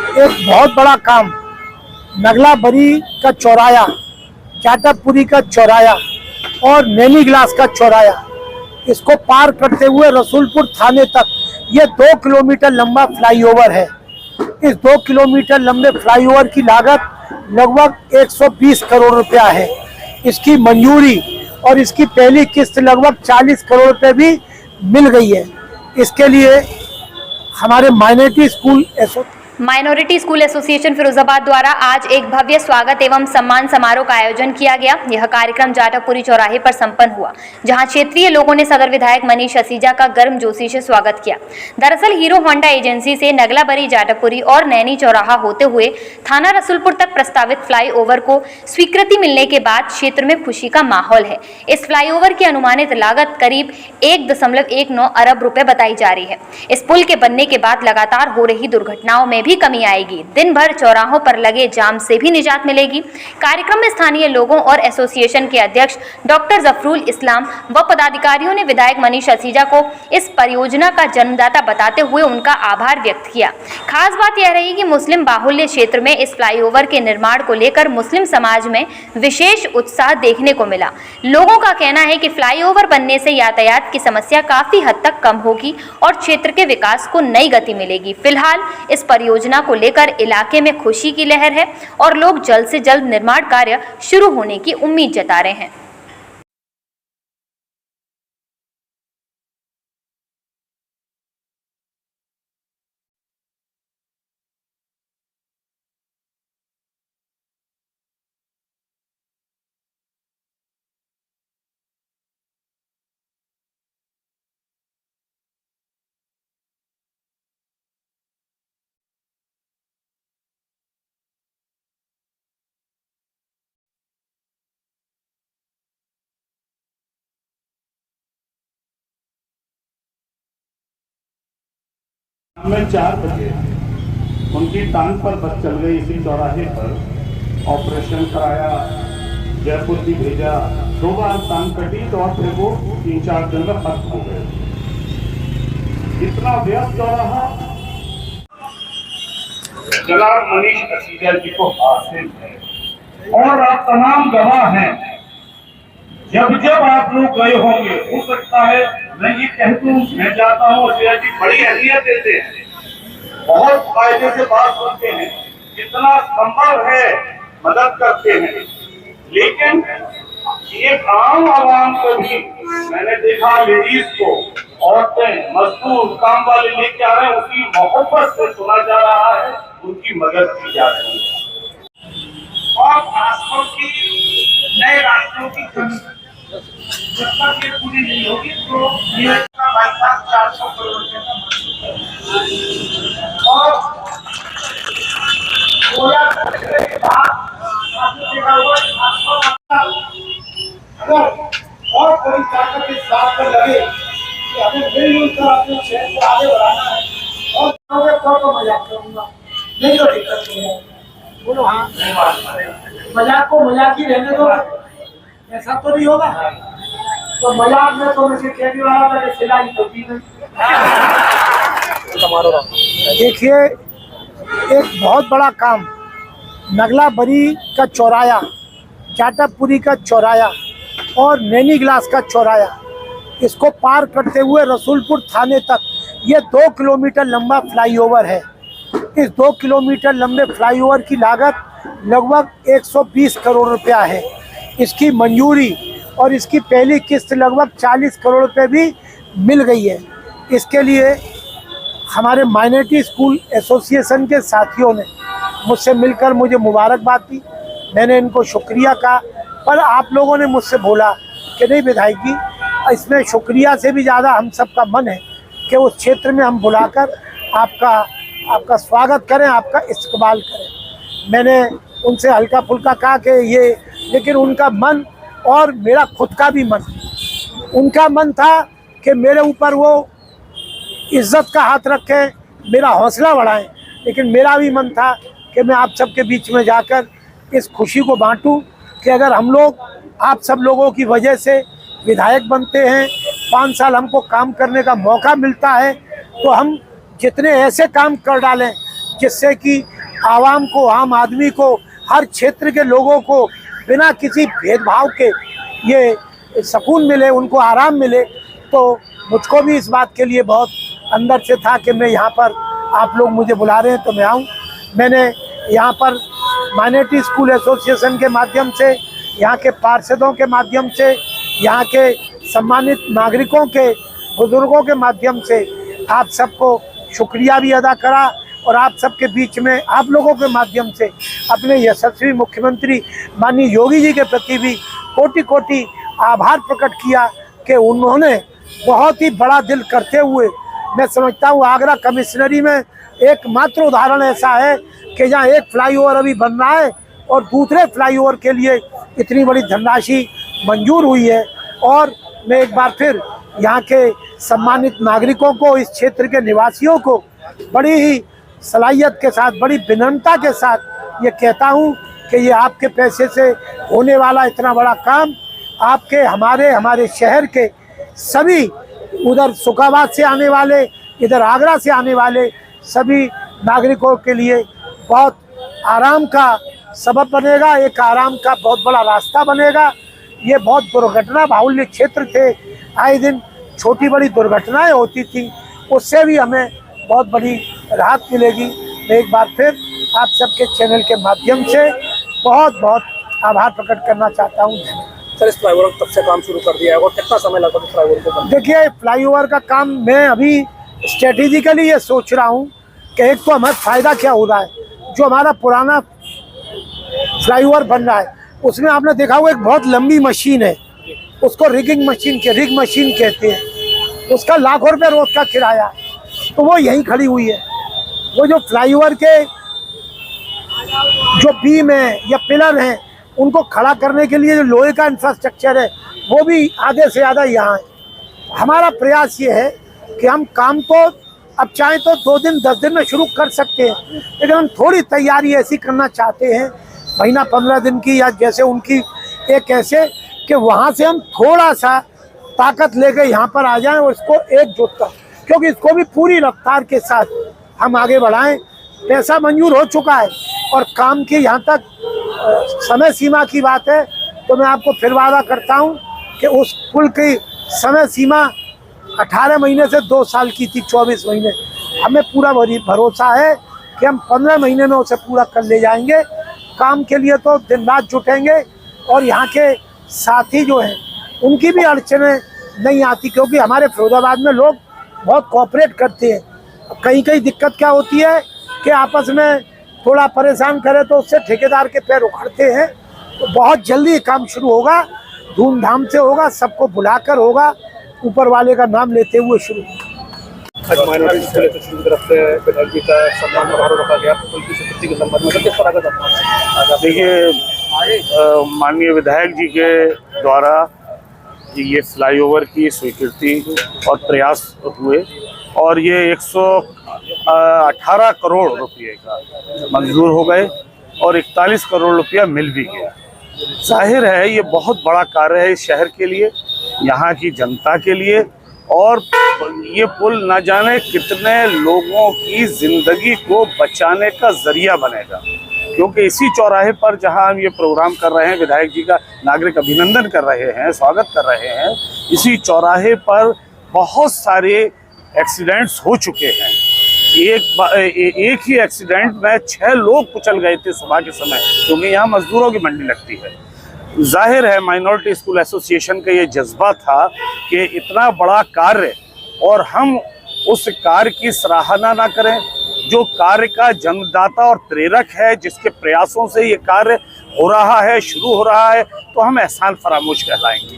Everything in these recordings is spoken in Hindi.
एक बहुत बड़ा काम नगला बरी का चौराया, जाटवपुरी का चौराया और नैनी ग्लास का चौराया, इसको पार करते हुए रसूलपुर थाने तक ये 2 किलोमीटर लंबा फ्लाईओवर है। इस 2 किलोमीटर लंबे फ्लाईओवर की लागत लगभग 120 करोड़ रुपया है। इसकी मंजूरी और इसकी पहली किस्त लगभग 40 करोड़ रुपए भी मिल गई है। इसके लिए हमारे माइनॉरिटी स्कूल एसोसिएशन फिरोजाबाद द्वारा आज एक भव्य स्वागत एवं सम्मान समारोह का आयोजन किया गया। यह कार्यक्रम जाटवपुरी चौराहे पर संपन्न हुआ, जहां क्षेत्रीय लोगों ने सदर विधायक मनीष असीजा का गर्मजोशी से स्वागत किया। दरअसल हीरो होंडा एजेंसी से नगलाबरी, जाटवपुरी और नैनी चौराहा होते हुए थाना रसूलपुर तक प्रस्तावित फ्लाईओवर को स्वीकृति मिलने के बाद क्षेत्र में खुशी का माहौल है। इस फ्लाईओवर की अनुमानित लागत करीब 1.19 अरब रुपए बताई जा रही है। इस पुल के बनने के बाद लगातार हो रही दुर्घटनाओं में भी कमी आएगी। दिन भर चौराहों पर लगे जाम से भी निजात मिलेगी। कार्यक्रम में स्थानीय लोगों और एसोसिएशन के अध्यक्ष डॉक्टर जफरुल इस्लाम व पदाधिकारियों ने विधायक मनीष असीजा को इस परियोजना का जन्मदाता बताते हुए उनका आभार व्यक्त किया। खास बात यह रही कि मुस्लिम बाहुल्य क्षेत्र में इस फ्लाईओवर के निर्माण को लेकर मुस्लिम समाज में विशेष उत्साह देखने को मिला। लोगों का कहना है कि फ्लाईओवर बनने से यातायात की समस्या काफी हद तक कम होगी और क्षेत्र के विकास को नई गति मिलेगी। फिलहाल इस परियोजना को लेकर इलाके में खुशी की लहर है और लोग जल्द से जल्द निर्माण कार्य शुरू होने की उम्मीद जता रहे हैं। में 4 बजे उनकी टांग पर बस चल गई। इसी चौराहे पर ऑपरेशन कराया, जयपुर भी भेजा, 2 बार टांग कटी तो और फिर वो 3-4 दिन में खत्म हो गए। इतना व्यस्त चौराहा जनाब मनीष असीजा जी को हासिल है और आप तमाम गवाह हैं। जब जब आप लोग गए होंगे, हो सकता है मैं ये कह दूं, मैं जाता हूँ असीजा जी बड़ी अहमियत देते हैं, बहुत फायदे से बात सुनते हैं, जितना संभव है मदद करते हैं। लेकिन एक आम आवाम को भी मैंने देखा, लेडीज को, औरतें, मजदूर, काम वाले लेके आ रहे हैं, उनकी मोहब्बत से सुना जा रहा है, उनकी मदद की जा रही है। और रास्तों की, नए रास्तों की कमी जब तक ये पूरी नहीं होगी तो ये बाईपास 400 करोड़ रुपए का और और पूरी ताकत के साथ लगे कि हमें मिलजुल कर अपने शहर को आगे बढ़ाना है। और तो मजाक करूंगा, नहीं तो दिक्कत नहीं है, बोलो हाँ, मजाक को मजाक ही रहने दो, ऐसा तो नहीं होगा। तो मजाक में तो मुझे कहने वाला था कि सिलाई तो की नहीं। देखिए, एक बहुत बड़ा काम नगला बरी का चौराया, जाटवपुरी का चौराया और नैनी ग्लास का चौराया, इसको पार करते हुए रसूलपुर थाने तक ये 2 किलोमीटर लंबा फ्लाईओवर है। इस 2 किलोमीटर लंबे फ्लाईओवर की लागत लगभग 120 करोड़ रुपया है। इसकी मंजूरी और इसकी पहली किस्त लगभग 40 करोड़ रुपए भी मिल गई है। इसके लिए हमारे माइनॉरिटी स्कूल एसोसिएशन के साथियों ने मुझसे मिलकर मुझे मुबारकबाद दी। मैंने इनको शुक्रिया कहा, पर आप लोगों ने मुझसे बोला कि नहीं विधायक जी, इसमें शुक्रिया से भी ज़्यादा हम सबका मन है कि उस क्षेत्र में हम बुलाकर आपका स्वागत करें, आपका इस्तकबाल करें। मैंने उनसे हल्का फुल्का कहा कि ये, लेकिन उनका मन और मेरा खुद का भी मन, उनका मन था कि मेरे ऊपर वो इज्जत का हाथ रखें, मेरा हौसला बढ़ाएं, लेकिन मेरा भी मन था कि मैं आप सबके बीच में जाकर इस खुशी को बांटूं कि अगर हम लोग आप सब लोगों की वजह से विधायक बनते हैं, 5 साल हमको काम करने का मौका मिलता है, तो हम जितने ऐसे काम कर डालें जिससे कि आवाम को, आम आदमी को, हर क्षेत्र के लोगों को बिना किसी भेदभाव के ये सुकून मिले, उनको आराम मिले। तो मुझको भी इस बात के लिए बहुत अंदर से था कि मैं यहाँ पर, आप लोग मुझे बुला रहे हैं तो मैं आऊँ। मैंने यहाँ पर माइनॉरिटी स्कूल एसोसिएशन के माध्यम से, यहाँ के पार्षदों के माध्यम से, यहाँ के सम्मानित नागरिकों के, बुजुर्गों के माध्यम से आप सबको शुक्रिया भी अदा करा और आप सबके बीच में आप लोगों के माध्यम से अपने यशस्वी मुख्यमंत्री माननीय योगी जी के प्रति भी कोटि कोटि आभार प्रकट किया कि उन्होंने बहुत ही बड़ा दिल करते हुए, मैं समझता हूँ आगरा कमिश्नरी में एकमात्र उदाहरण ऐसा है कि जहाँ एक फ्लाईओवर अभी बन रहा है और दूसरे फ्लाईओवर के लिए इतनी बड़ी धनराशि मंजूर हुई है। और मैं एक बार फिर यहाँ के सम्मानित नागरिकों को, इस क्षेत्र के निवासियों को बड़ी ही सलाहियत के साथ, बड़ी विनम्रता के साथ ये कहता हूँ कि ये आपके पैसे से होने वाला इतना बड़ा काम आपके, हमारे शहर के सभी, उधर सुखाबाद से आने वाले, इधर आगरा से आने वाले सभी नागरिकों के लिए बहुत आराम का सबब बनेगा, एक आराम का बहुत बड़ा रास्ता बनेगा। ये बहुत दुर्घटना बाहुल्य क्षेत्र थे, आए दिन छोटी बड़ी दुर्घटनाएं होती थी, उससे भी हमें बहुत बड़ी राहत मिलेगी। मैं एक बार फिर आप सबके चैनल के माध्यम से बहुत बहुत आभार प्रकट करना चाहता हूँ। सर, इस फ्लाईओवर कब से काम शुरू कर दिया है और कितना समय लगा फ्लाईओवर को बनने? देखिए, फ्लाईओवर का काम मैं अभी स्ट्रेटेजिकली ये सोच रहा हूँ कि एक तो हमारा फ़ायदा क्या हो रहा है, जो हमारा पुराना फ्लाईओवर बन रहा है उसमें आपने देखा हुआ एक बहुत लंबी मशीन है, उसको रिग मशीन कहते हैं, उसका लाखों रुपये रोज का किराया, तो वो यहीं खड़ी हुई है। वो जो फ्लाईओवर के जो बीम है या पिलर हैं उनको खड़ा करने के लिए जो लोहे का इंफ्रास्ट्रक्चर है वो भी आधे से ज़्यादा यहाँ है। हमारा प्रयास ये है कि हम काम तो अब चाहे तो 2 दिन 10 दिन में शुरू कर सकते हैं, लेकिन हम थोड़ी तैयारी ऐसी करना चाहते हैं, महीना 15 दिन की, या जैसे उनकी एक ऐसे कि वहाँ से हम थोड़ा सा ताकत लेकर यहाँ पर आ जाएं और इसको एकजुट कर, क्योंकि इसको भी पूरी रफ्तार के साथ हम आगे बढ़ाएं। पैसा मंजूर हो चुका है और काम की यहाँ तक समय सीमा की बात है तो मैं आपको फिर वादा करता हूँ कि उस पुल की समय सीमा 18 महीने से 2 साल की थी, 24 महीने। हमें पूरा भरोसा है कि हम 15 महीने में उसे पूरा कर ले जाएंगे। काम के लिए तो दिन रात जुटेंगे और यहाँ के साथी जो हैं उनकी भी अड़चनें नहीं आती, क्योंकि हमारे फिरोजाबाद में लोग बहुत कोऑपरेट करते हैं। कहीं कहीं दिक्कत क्या होती है कि आपस में थोड़ा परेशान करें तो उससे ठेकेदार के पैर उखाड़ते हैं। तो बहुत जल्दी काम शुरू होगा, धूमधाम से होगा, सबको बुलाकर होगा, ऊपर वाले का नाम लेते हुए शुरू। आज माइनॉरिटी स्कूल एसोसिएशन की तरफ से विधायक जी का सम्मान समारोह रखा गया, उनकी स्वीकृति के संबंध में किस तरह का सम्मान? देखिए, माननीय विधायक जी के द्वारा ये फ्लाईओवर की स्वीकृति और प्रयास हुए और ये 118 करोड़ रुपये का मंजूर हो गए और 41 करोड़ रुपया मिल भी गया। जाहिर है ये बहुत बड़ा कार्य है इस शहर के लिए, यहाँ की जनता के लिए, और ये पुल न जाने कितने लोगों की ज़िंदगी को बचाने का ज़रिया बनेगा, क्योंकि इसी चौराहे पर जहां हम ये प्रोग्राम कर रहे हैं, विधायक जी का नागरिक अभिनंदन कर रहे हैं, स्वागत कर रहे हैं, इसी चौराहे पर बहुत सारे एक्सीडेंट्स हो चुके हैं। एक ही एक्सीडेंट में 6 लोग कुचल गए थे सुबह के समय, क्योंकि यहाँ मजदूरों की मंडी लगती है। जाहिर है माइनॉरिटी स्कूल एसोसिएशन का ये जज्बा था कि इतना बड़ा कार्य और हम उस कार्य की सराहना ना करें, जो कार्य का जन्मदाता और प्रेरक है, जिसके प्रयासों से ये कार्य हो रहा है, शुरू हो रहा है, तो हम एहसान फरामोश कहलाएंगे।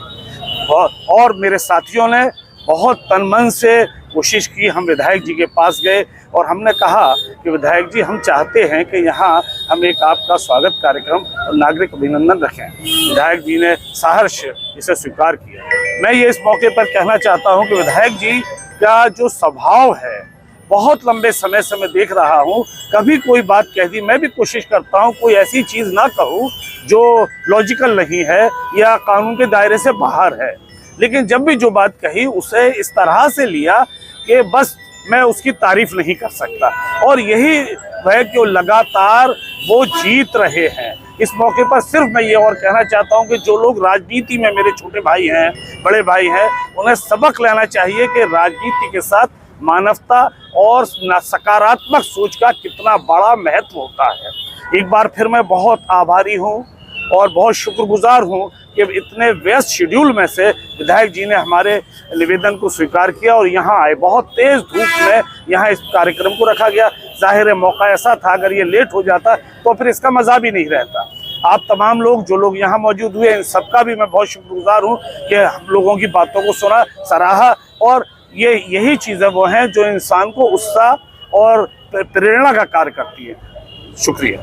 और मेरे साथियों ने बहुत तन मन से कोशिश की। हम विधायक जी के पास गए और हमने कहा कि विधायक जी, हम चाहते हैं कि यहाँ हम एक आपका स्वागत कार्यक्रम और नागरिक अभिनंदन रखें। विधायक जी ने सहर्ष इसे स्वीकार किया। मैं ये इस मौके पर कहना चाहता हूँ कि विधायक जी का जो स्वभाव है, बहुत लंबे समय से मैं देख रहा हूँ, कभी कोई बात कह दी, मैं भी कोशिश करता हूँ कोई ऐसी चीज़ ना कहूँ जो लॉजिकल नहीं है या कानून के दायरे से बाहर है, लेकिन जब भी जो बात कही उसे इस तरह से लिया कि बस मैं उसकी तारीफ नहीं कर सकता। और यही है कि वो लगातार वो जीत रहे हैं। इस मौके पर सिर्फ मैं ये और कहना चाहता हूं कि जो लोग राजनीति में मेरे छोटे भाई हैं, बड़े भाई हैं, उन्हें सबक लेना चाहिए कि राजनीति के साथ मानवता और सकारात्मक सोच का कितना बड़ा महत्व होता है। एक बार फिर मैं बहुत आभारी हूं और बहुत शुक्रगुजार हूं कि इतने व्यस्त शेड्यूल में से विधायक जी ने हमारे निवेदन को स्वीकार किया और यहाँ आए। बहुत तेज धूप में यहाँ इस कार्यक्रम को रखा गया। जाहिर है मौका ऐसा था, अगर ये लेट हो जाता तो फिर इसका मजा भी नहीं रहता। आप तमाम लोग जो लोग यहाँ मौजूद हुए, इन सबका भी मैं बहुत शुक्रगुजार हूँ कि हम लोगों की बातों को सुना, सराहा। और यही चीज़ें वो हैं जो इंसान को उत्साह और प्रेरणा का कार्य करती है। शुक्रिया।